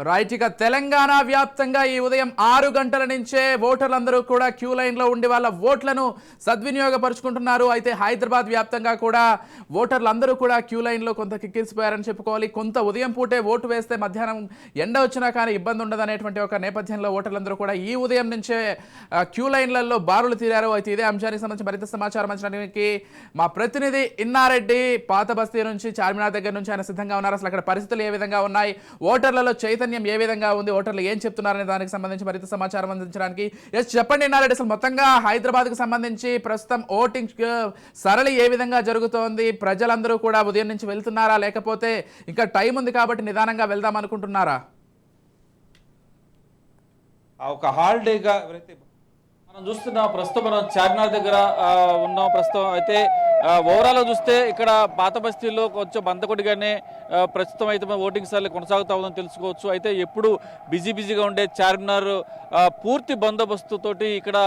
Right. ఇక తెలంగాణ వ్యాప్తంగా ఈ ఉదయం 6 గంటల నుంచే ఓటర్లందరూ కూడా క్యూ లైన్లో ఉండి వాళ్ళ ఓట్లను సద్వినియోగపరుచుకుంటున్నారు. అయితే హైదరాబాద్ వ్యాప్తంగా కూడా ఓటర్లందరూ కూడా క్యూ లైన్లో కొంత కిక్కిరిసిపోయారని చెప్పుకోవాలి. కొంత ఉదయం పూటే ఓటు వేస్తే మధ్యాహ్నం ఎండ వచ్చినా కానీ ఇబ్బంది ఉండదనేటువంటి ఒక నేపథ్యంలో ఓటర్లందరూ కూడా ఈ ఉదయం నుంచే క్యూ లైన్లలో బారులు తీరారు. అయితే ఇదే అంశానికి సంబంధించి మరింత సమాచారం అంచడానికి మా ప్రతినిధి ఇన్నారెడ్డి పాత బస్తీ నుంచి చార్మినార్ దగ్గర నుంచి ఆయన సిద్ధంగా ఉన్నారు. అసలు అక్కడ పరిస్థితులు ఏ విధంగా ఉన్నాయి, ఓటర్లలో చైతన్యం ఏ విధంగా ఉంది, ఓటర్లు ఏం చెప్తున్నారనే దానికి సంబంధించి మరింత సమాచారం అందించడానికి చెప్పండి ఇన్నారెడ్డి. అసలు మొత్తంగా హైదరాబాద్కు సంబంధించి ప్రస్తుతం ఓటింగ్ సరళి ఏ విధంగా జరుగుతోంది, ప్రజలందరూ కూడా ఉదయం నుంచి వెళ్తున్నారా లేకపోతే ఇంకా టైం ఉంది కాబట్టి నిదానంగా వెళ్దాం అనుకుంటున్నారా? ఒక హాలిడేగా ఎవరైతే మనం చూస్తున్నా ప్రస్తుతం మనం చార్మినార్ దగ్గర ఉన్నాం. ప్రస్తుతం అయితే ఓవరాల్గా చూస్తే ఇక్కడ పాత బస్తీల్లో కొంచెం బందకొడిగానే ప్రస్తుతం అయితే ఓటింగ్ సార్లు కొనసాగుతూ ఉందని తెలుసుకోవచ్చు. అయితే ఎప్పుడు బిజీగా ఉండే చార్మినార్ పూర్తి బందోబస్తుతోటి ఇక్కడ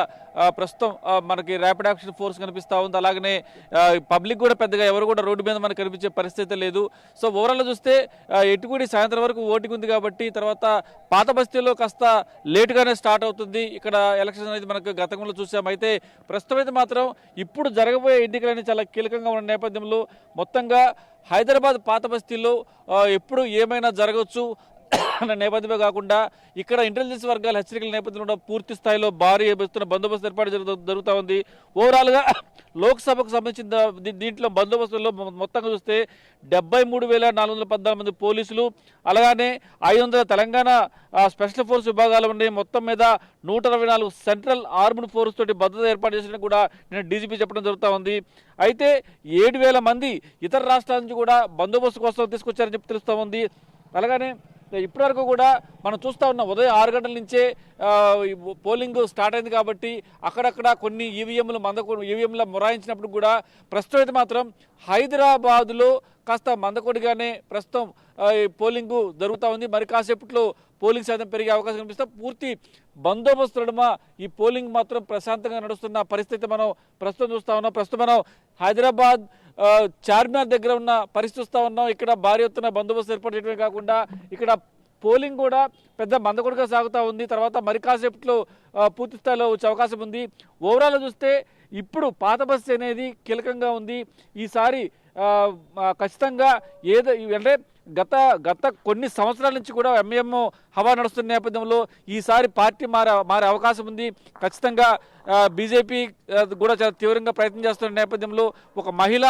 ప్రస్తుతం మనకి ర్యాపిడ్ యాక్షన్ ఫోర్స్ కనిపిస్తూ ఉంది. అలాగనే పబ్లిక్ కూడా పెద్దగా ఎవరు కూడా రోడ్డు మీద మనకు కనిపించే పరిస్థితి లేదు. సో ఓవరాల్గా చూస్తే ఎటుకుడి సాయంత్రం వరకు ఓటింగ్ ఉంది కాబట్టి తర్వాత పాత బస్తీలో కాస్త లేటుగానే స్టార్ట్ అవుతుంది. ఇక్కడ ఎలక్షన్ అనేది మనకు గతంలో చూసాం. అయితే ప్రస్తుతం అయితే మాత్రం ఇప్పుడు జరగబోయే ఎన్నికలని చాలా కీలకంగా ఉన్న నేపథ్యంలో మొత్తంగా హైదరాబాద్ పాత బస్తీలో ఎప్పుడు ఏమైనా జరగవచ్చు అన్న నేపథ్యమే కాకుండా ఇక్కడ ఇంటెలిజెన్స్ వర్గాల హెచ్చరికల నేపథ్యంలో పూర్తి స్థాయిలో భారీ బందోబస్తు ఏర్పాటు జరుగుతూ ఉంది. ఓవరాల్గా లోక్సభకు సంబంధించిన దీంట్లో బందోబస్తుల్లో మొత్తంగా చూస్తే 73,414 మంది పోలీసులు, అలాగే 500 తెలంగాణ స్పెషల్ ఫోర్స్ విభాగాలు ఉన్నాయి. మొత్తం మీద 124 సెంట్రల్ ఆర్మ్డ్ ఫోర్స్ తోటి భద్రత ఏర్పాటు చేసినట్టు కూడా నేను డీజీపీ చెప్పడం జరుగుతూ ఉంది. అయితే 7,000 మంది ఇతర రాష్ట్రాల నుంచి కూడా బందోబస్తు కోసం తీసుకొచ్చారని చెప్పి తెలుస్తూ ఉంది. అలాగనే ఇప్పటివరకు కూడా మనం చూస్తూ ఉన్నాం ఉదయం 6 గంటల నుంచే పోలింగ్ స్టార్ట్ అయింది కాబట్టి అక్కడక్కడ కొన్ని ఈవీఎంల మొరాయించినప్పుడు కూడా ప్రస్తుతం అయితే మాత్రం హైదరాబాదులో కాస్త మందకొడిగానే ప్రస్తుతం పోలింగ్ జరుగుతూ ఉంది. మరి కాసేపట్లో పోలింగ్ శాతం పెరిగే అవకాశం కనిపిస్తే పూర్తి బందోబస్తు నడుమ ఈ పోలింగ్ మాత్రం ప్రశాంతంగా నడుస్తున్న పరిస్థితి మనం ప్రస్తుతం చూస్తూ ఉన్నాం. ప్రస్తుతం మనం హైదరాబాద్ చార్మినార్ దగ్గర ఉన్న పరిస్థితి చూస్తూ ఉన్నాం. ఇక్కడ భారీ ఎత్తున బందోబస్తు ఏర్పాటు చేయడమే కాకుండా ఇక్కడ పోలింగ్ కూడా పెద్ద మందకొడిగా సాగుతూ ఉంది. తర్వాత మరి కాసేపట్లో పూర్తి స్థాయిలో వచ్చే అవకాశం ఉంది. ఓవరాల్ చూస్తే ఇప్పుడు పాత బస్తీ అనేది కీలకంగా ఉంది. ఈసారి ఖచ్చితంగా అంటే గత కొన్ని సంవత్సరాల నుంచి కూడా ఎంఐఎం హవా నడుస్తున్న నేపథ్యంలో ఈసారి పార్టీ మారే అవకాశం ఉంది. ఖచ్చితంగా బీజేపీ కూడా చాలా తీవ్రంగా ప్రయత్నం చేస్తున్న నేపథ్యంలో ఒక మహిళ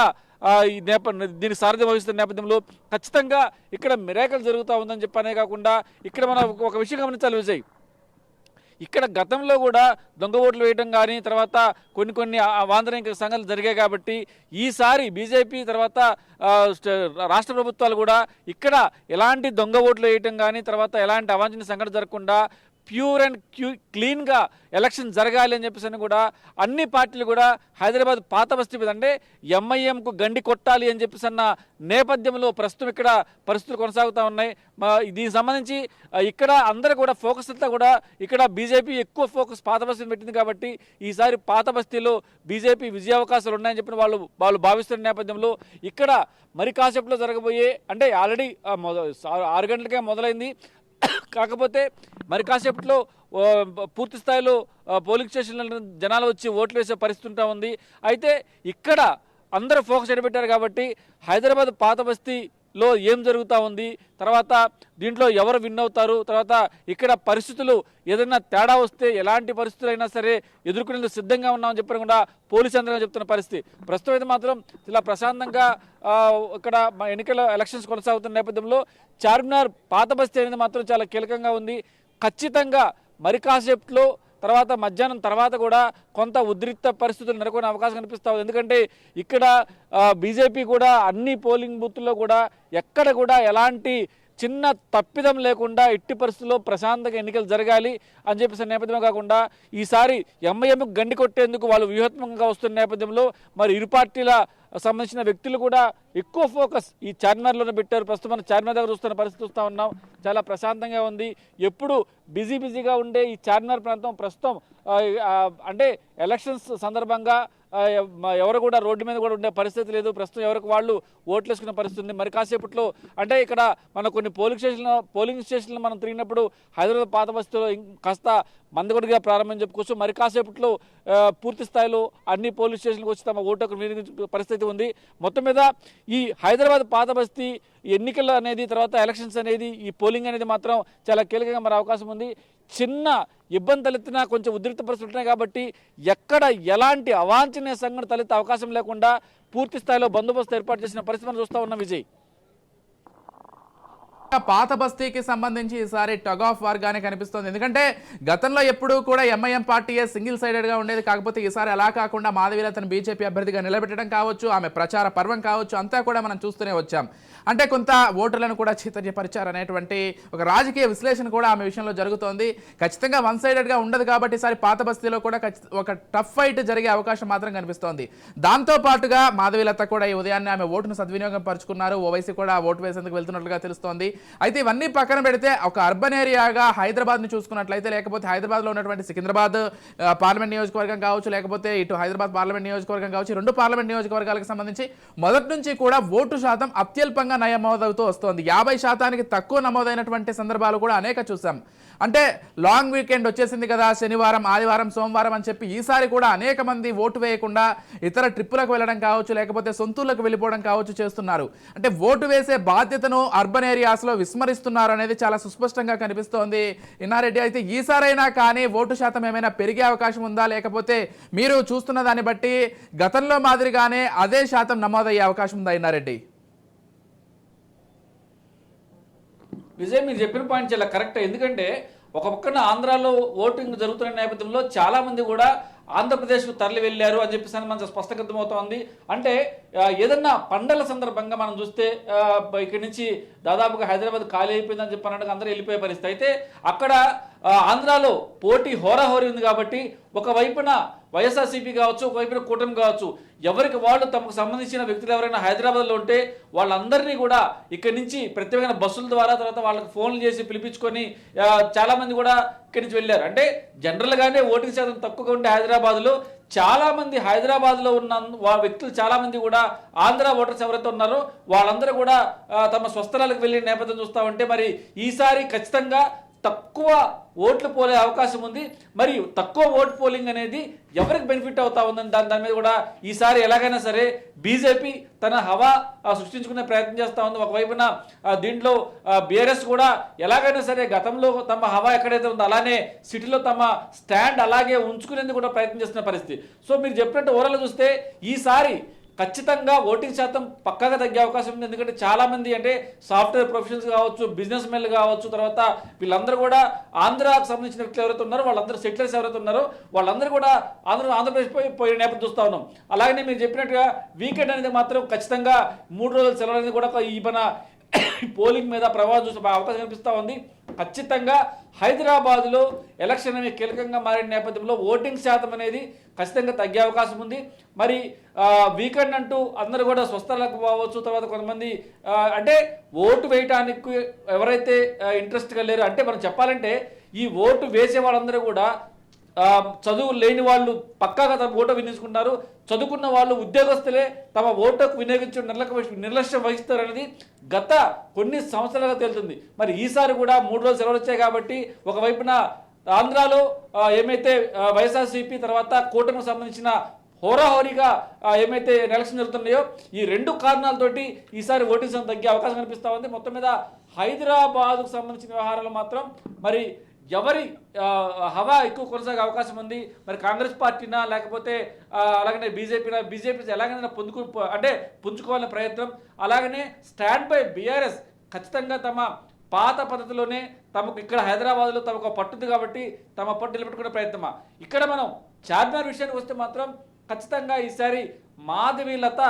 దీనికి సారథ్యం వహిస్తున్న నేపథ్యంలో ఖచ్చితంగా ఇక్కడ మిరాకిల్ జరుగుతూ ఉందని చెప్పనే కాకుండా ఇక్కడ మనం ఒక విషయం గమనించాలి విజయ్. ఇక్కడ గతంలో కూడా దొంగ ఓట్లు వేయడం కానీ తర్వాత కొన్ని వాందనీయ సంఘటనలు జరిగాయి కాబట్టి ఈసారి బీజేపీ తర్వాత రాష్ట్ర ప్రభుత్వాలు కూడా ఇక్కడ ఎలాంటి దొంగ ఓట్లు వేయటం కానీ తర్వాత ఎలాంటి అవాంఛనీయ సంఘటన జరగకుండా ప్యూర్ అండ్ క్లీన్గా ఎలక్షన్ జరగాలి అని చెప్పేసి కూడా అన్ని పార్టీలు కూడా హైదరాబాద్ పాత బస్తీ మీద అంటే ఎంఐఎంకు గండి కొట్టాలి అని చెప్పేసి అన్న నేపథ్యంలో ప్రస్తుతం ఇక్కడ పరిస్థితులు కొనసాగుతూ ఉన్నాయి. దీనికి సంబంధించి ఇక్కడ అందరూ కూడా ఫోకస్ అంతా కూడా ఇక్కడ బీజేపీ ఎక్కువ ఫోకస్ పాత బస్తీ పెట్టింది కాబట్టి ఈసారి పాత బస్తీలో బీజేపీ విజయ అవకాశాలు ఉన్నాయని చెప్పిన వాళ్ళు భావిస్తున్న నేపథ్యంలో ఇక్కడ మరి కాసేపులో జరగబోయే అంటే ఆల్రెడీ 6 గంటలకే మొదలైంది. కాకపోతే మరి కాసేపట్లో పూర్తి స్థాయిలో పోలింగ్ స్టేషన్ల జనాలు వచ్చి ఓట్లు వేసే పరిస్థితి ఉంది. అయితే ఇక్కడ అందరూ ఫోకస్ ఎడబెట్టారు కాబట్టి హైదరాబాద్ పాత బస్తీలో ఏం జరుగుతూ ఉంది, తర్వాత దీంట్లో ఎవరు విన్ అవుతారు, తర్వాత ఇక్కడ పరిస్థితులు ఏదైనా తేడా వస్తే ఎలాంటి పరిస్థితులు అయినా సరే ఎదుర్కొనేందుకు సిద్ధంగా ఉన్నామని చెప్పడం కూడా పోలీసు యంత్రాంగం చెప్తున్న పరిస్థితి. ప్రస్తుతం అయితే మాత్రం ఇలా ప్రశాంతంగా ఇక్కడ ఎన్నికల ఎలక్షన్స్ కొనసాగుతున్న నేపథ్యంలో చార్మినార్ పాత బస్తీ అనేది మాత్రం చాలా కీలకంగా ఉంది. ఖచ్చితంగా మరి కాసేపట్లో తర్వాత మధ్యాహ్నం తర్వాత కూడా కొంత ఉద్రిక్త పరిస్థితులు నెలకొనే అవకాశం కనిపిస్తూ ఉంది. ఎందుకంటే ఇక్కడ బీజేపీ కూడా అన్ని పోలింగ్ బూత్ల్లో కూడా ఎక్కడ కూడా ఎలాంటి చిన్న తప్పిదం లేకుండా ఎట్టి పరిస్థితుల్లో ప్రశాంతంగా ఎన్నికలు జరగాలి అని చెప్పేసి నేపథ్యమే కాకుండా ఈసారి ఎంఐఎంకు గండి కొట్టేందుకు వాళ్ళు వ్యూహాత్మకంగా వస్తున్న నేపథ్యంలో మరి ఇరు పార్టీల సంబంధించిన వ్యక్తులు కూడా ఎక్కువ ఫోకస్ ఈ చార్మినార్లోనే పెట్టారు. ప్రస్తుతం మనం చార్మినార్ దగ్గర చూస్తున్న పరిస్థితి చూస్తూ ఉన్నాం. చాలా ప్రశాంతంగా ఉంది. ఎప్పుడు బిజీగా ఉండే ఈ చార్మినార్ ప్రాంతం ప్రస్తుతం అంటే ఎలక్షన్స్ సందర్భంగా ఎవరు కూడా రోడ్డు మీద కూడా ఉండే పరిస్థితి లేదు. ప్రస్తుతం ఎవరికి వాళ్ళు ఓట్లు వేసుకునే పరిస్థితి ఉంది. మరి కాసేపట్లో అంటే ఇక్కడ మన కొన్ని పోలింగ్ స్టేషన్లు మనం తిరిగినప్పుడు హైదరాబాద్ పాత బస్తీలో కాస్త మందకొడిగా ప్రారంభం చెప్పుకోవచ్చు. మరి కాసేపట్లో పూర్తి స్థాయిలో అన్ని పోలీస్ స్టేషన్లకు వచ్చి తమ ఓటు హక్కు వినియోగించే పరిస్థితి ఉంది. మొత్తం మీద ఈ హైదరాబాద్ పాత బస్తీ ఎన్నికలు అనేది తర్వాత ఎలక్షన్స్ అనేది ఈ పోలింగ్ అనేది మాత్రం చాలా కీలకంగా మరి అవకాశం ఉంది. చిన్న ఇబ్బంది తలెత్తినా కొంచెం ఉద్రిక్త పరిస్థితులు ఉంటున్నాయి కాబట్టి ఎక్కడ ఎలాంటి అవాంఛనీయ సంఘటన తలెత్తే అవకాశం లేకుండా పూర్తి స్థాయిలో బందోబస్తు ఏర్పాటు చేసిన పరిస్థితి మనం చూస్తూ ఉన్నాం విజయ్. పాత బస్తీకి సంబంధించి ఈసారి టగ్ ఆఫ్ వార్ గానే కనిపిస్తోంది. ఎందుకంటే గతంలో ఎప్పుడూ కూడా ఎంఐఎం పార్టీయే సింగిల్ సైడెడ్ గా ఉండేది. కాకపోతే ఈసారి అలా కాకుండా మాధవీలతను బీజేపీ అభ్యర్థిగా నిలబెట్టడం కావచ్చు, ఆమె ప్రచార పర్వం కావచ్చు, అంతా కూడా మనం చూస్తూనే వచ్చాం. అంటే కొంత ఓటర్లను కూడా చైతన్యపరిచారు అనేటువంటి ఒక రాజకీయ విశ్లేషణ కూడా ఆమె విషయంలో జరుగుతోంది. ఖచ్చితంగా వన్ సైడెడ్ గా ఉండదు కాబట్టి ఈసారి పాత బస్తీలో కూడా ఒక టఫ్ ఫైట్ జరిగే అవకాశం మాత్రం కనిపిస్తోంది. దాంతో పాటుగా మాధవీలత కూడా ఈ ఉదయాన్నే ఆమె ఓటును సద్వినియోగం పరుచుకున్నారు. ఓవైసీ కూడా ఓటు వేసేందుకు వెళ్తున్నట్లుగా తెలుస్తోంది. అయితే ఇవన్నీ పక్కన పెడితే ఒక అర్బన్ ఏరియాగా హైదరాబాద్ని చూసుకున్నట్లయితే, లేకపోతే హైదరాబాద్లో ఉన్నటువంటి సికింద్రాబాద్ పార్లమెంట్ నియోజకవర్గం కావచ్చు, లేకపోతే ఇటు హైదరాబాద్ పార్లమెంట్ నియోజకవర్గం కావచ్చు, రెండు పార్లమెంట్ నియోజకవర్గాలకు సంబంధించి మొదటి నుంచి కూడా ఓటు శాతం అత్యల్పంగా నమోదవుతూ వస్తోంది. 50% తక్కువ నమోదైనటువంటి సందర్భాలు కూడా అనేక చూసాం. అంటే లాంగ్ వీకెండ్ వచ్చేసింది కదా, శనివారం, ఆదివారం, సోమవారం అని చెప్పి ఈసారి కూడా అనేక మంది ఓటు వేయకుండా ఇతర ట్రిప్పులకు వెళ్ళడం కావచ్చు, లేకపోతే సొంతూళ్ళకు వెళ్ళిపోవడం కావచ్చు చేస్తున్నారు. అంటే ఓటు వేసే బాధ్యతను అర్బన్ ఏరియాస్లో విస్మరిస్తున్నారు అనేది చాలా సుస్పష్టంగా కనిపిస్తోంది. ఇన్నారెడ్డి, అయితే ఈసారైనా కానీ ఓటు శాతం ఏమైనా పెరిగే అవకాశం ఉందా, లేకపోతే మీరు చూస్తున్న దాన్ని బట్టి గతంలో మాదిరిగానే అదే శాతం నమోదయ్యే అవకాశం ఉందా ఇన్నారెడ్డి? విజయ్, మీరు చెప్పిన పాయింట్ చాలా కరెక్ట్. ఎందుకంటే ఒక పక్కన ఆంధ్రాలో ఓటింగ్ జరుగుతున్న నేపథ్యంలో చాలా మంది కూడా ఆంధ్రప్రదేశ్కు తరలి వెళ్ళారు అని చెప్పేసి మనకు స్పష్టంగా అర్థమవుతోంది. అంటే ఏదన్నా పండగల సందర్భంగా మనం చూస్తే ఇక్కడి నుంచి దాదాపుగా హైదరాబాద్ ఖాళీ అయిపోయిందని చెప్పి అన్నట్టుగా అందరూ వెళ్ళిపోయే పరిస్థితి. అయితే అక్కడ ఆంధ్రాలో పోటీ హోరాహోరీ ఉంది కాబట్టి ఒకవైపున వైఎస్ఆర్సీపీ కావచ్చు, ఒకవైపున కూటమి కావచ్చు, ఎవరికి వాళ్ళు తమకు సంబంధించిన వ్యక్తులు ఎవరైనా హైదరాబాద్లో ఉంటే వాళ్ళందరినీ కూడా ఇక్కడి నుంచి ప్రత్యేకమైన బస్సుల ద్వారా తర్వాత వాళ్ళకి ఫోన్లు చేసి పిలిపించుకొని చాలామంది కూడా ఇక్కడి నుంచి వెళ్ళారు. అంటే జనరల్గానే ఓటింగ్ శాతం తక్కువగా ఉంటే హైదరాబాద్లో చాలామంది హైదరాబాద్లో ఉన్న వ్యక్తులు చాలామంది కూడా ఆంధ్ర ఓటర్స్ ఎవరైతే ఉన్నారో వాళ్ళందరూ కూడా తమ స్వస్థలాలకు వెళ్ళిన నేపథ్యం చూస్తూ ఉంటే మరి ఈసారి ఖచ్చితంగా తక్కువ ఓట్లు పోలే అవకాశం ఉంది. మరి తక్కువ ఓట్ పోలింగ్ అనేది ఎవరికి బెనిఫిట్ అవుతా ఉందని దాని మీద కూడా ఈసారి ఎలాగైనా సరే బీజేపీ తన హవా సృష్టించుకునే ప్రయత్నం చేస్తూ ఉంది. ఒకవైపున దీంట్లో బీఆర్ఎస్ కూడా ఎలాగైనా సరే గతంలో తమ హవా ఎక్కడైతే ఉందో అలానే సిటీలో తమ స్టాండ్ అలాగే ఉంచుకునేందుకు కూడా ప్రయత్నం చేస్తున్న పరిస్థితి. సో మీరు చెప్పినట్టు ఓవరాల్ చూస్తే ఈసారి ఖచ్చితంగా ఓటింగ్ శాతం పక్కాగా తగ్గే అవకాశం ఉంది. ఎందుకంటే చాలామంది అంటే సాఫ్ట్వేర్ ప్రొఫెషనల్స్ కావచ్చు, బిజినెస్ మెన్లు కావచ్చు, తర్వాత వీళ్ళందరూ కూడా ఆంధ్రాకు సంబంధించిన వ్యక్తులు ఎవరైతే ఉన్నారో వాళ్ళందరూ సెటిలర్స్ ఎవరైతే ఉన్నారో వాళ్ళందరూ కూడా ఆంధ్రప్రదేశ్ పోయిన నేపథ్యం చూస్తూ ఉన్నాం. అలాగనే మీరు చెప్పినట్టుగా వీకెండ్ అనేది మాత్రం ఖచ్చితంగా 3 రోజుల సెలవు అనేది కూడా ఈ మన పోలింగ్ మీద ప్రభావం చూసే అవకాశం కనిపిస్తూ ఉంది. ఖచ్చితంగా హైదరాబాద్లో ఎలక్షన్ అనేది కీలకంగా మారిన నేపథ్యంలో ఓటింగ్ శాతం అనేది ఖచ్చితంగా తగ్గే అవకాశం ఉంది. మరి వీకెండ్ అంటూ అందరూ కూడా స్వస్థలకు పోవచ్చు, తర్వాత కొంతమంది అంటే ఓటు వేయటానికి ఎవరైతే ఇంట్రెస్ట్గా లేరు, అంటే మనం చెప్పాలంటే ఈ ఓటు వేసే వాళ్ళందరూ కూడా చదువు లేని వాళ్ళు పక్కాగా తమ ఓటు వినియోగించుకుంటారు, చదువుకున్న వాళ్ళు ఉద్యోగస్తులే తమ ఓటుకు వినియోగించే నిర్లక్ష్యం వహిస్తారు అనేది గత కొన్ని సంవత్సరాలుగా తేలుతుంది. మరి ఈసారి కూడా 3 రోజులు సెలవులు వచ్చాయి కాబట్టి ఒకవైపున ఆంధ్రాలో ఏమైతే వైఎస్ఆర్సీపీ తర్వాత కూటమికి సంబంధించిన హోరాహోరీగా ఏమైతే ఎలక్షన్ జరుగుతున్నాయో ఈ 2 కారణాలతోటి ఈసారి ఓటింగ్ శాతం తగ్గే అవకాశం కనిపిస్తూ ఉంది. మొత్తం మీద హైదరాబాద్కు సంబంధించిన వ్యవహారాలు మాత్రం మరి ఎవరి హవా ఎక్కువ కొనసాగే అవకాశం ఉంది. మరి కాంగ్రెస్ పార్టీనా లేకపోతే అలాగనే బీజేపీ ఎలాగైనా పుంజుకోవాలనే ప్రయత్నం, అలాగనే స్టాండ్ బై బీఆర్ఎస్ ఖచ్చితంగా తమ పాత పద్ధతిలోనే తమకు ఇక్కడ హైదరాబాద్లో తమకు పట్టుంది కాబట్టి తమ పట్టు నిలబెట్టుకునే ప్రయత్నమా. ఇక్కడ మనం చార్మినార్ విషయానికి వస్తే మాత్రం ఖచ్చితంగా ఈసారి మాధవీలత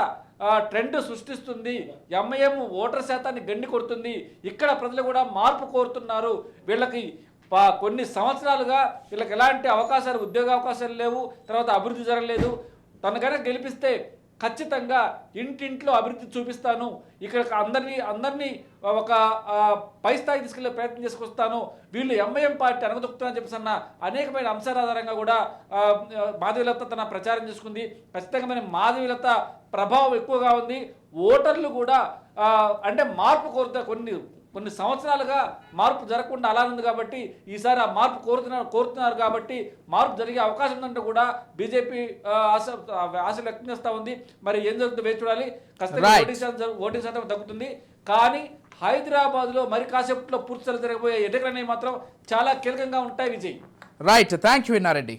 ట్రెండ్ సృష్టిస్తుంది, ఎంఐఎం ఓటర్ శాతాన్ని గండి కొడుతుంది, ఇక్కడ ప్రజలు కూడా మార్పు కోరుతున్నారు, వీళ్ళకి కొన్ని సంవత్సరాలుగా వీళ్ళకి ఎలాంటి అవకాశాలు ఉద్యోగ అవకాశాలు లేవు, తర్వాత అభివృద్ధి జరగలేదు, తనకైనా గెలిపిస్తే ఖచ్చితంగా ఇంటింట్లో అభివృద్ధి చూపిస్తాను, ఇక్కడ అందరినీ ఒక పై స్థాయి తీసుకెళ్లే ప్రయత్నం చేసుకొస్తాను, వీళ్ళు ఎంఐఎం పార్టీ అనగదొక్కుతానని చెప్పేసి అన్న అనేకమైన అంశాల ఆధారంగా కూడా మాధవీలత తన ప్రచారం చేసుకుంది. ఖచ్చితంగా మాధవీలత ప్రభావం ఎక్కువగా ఉంది. ఓటర్లు కూడా అంటే మార్పు కోరుతారు. కొన్ని సంవత్సరాలుగా మార్పు జరగకుండా అలా ఉంది కాబట్టి ఈసారి ఆ మార్పు కోరుతున్నారు కాబట్టి మార్పు జరిగే అవకాశం ఉందంటే కూడా బీజేపీ ఆశ వ్యక్తం చేస్తూ ఉంది. మరి ఏం జరుగుతుందో వేచి చూడాలి. ఖచ్చితంగా ఓటింగ్ శాతం తగ్గుతుంది. కానీ హైదరాబాద్లో మరి కాసేపట్లో పూర్తి జరగబోయే ఎన్నికలు అనేవి మాత్రం చాలా కీలకంగా ఉంటాయి. Vijay, right, thank you విన్నారెడ్డి.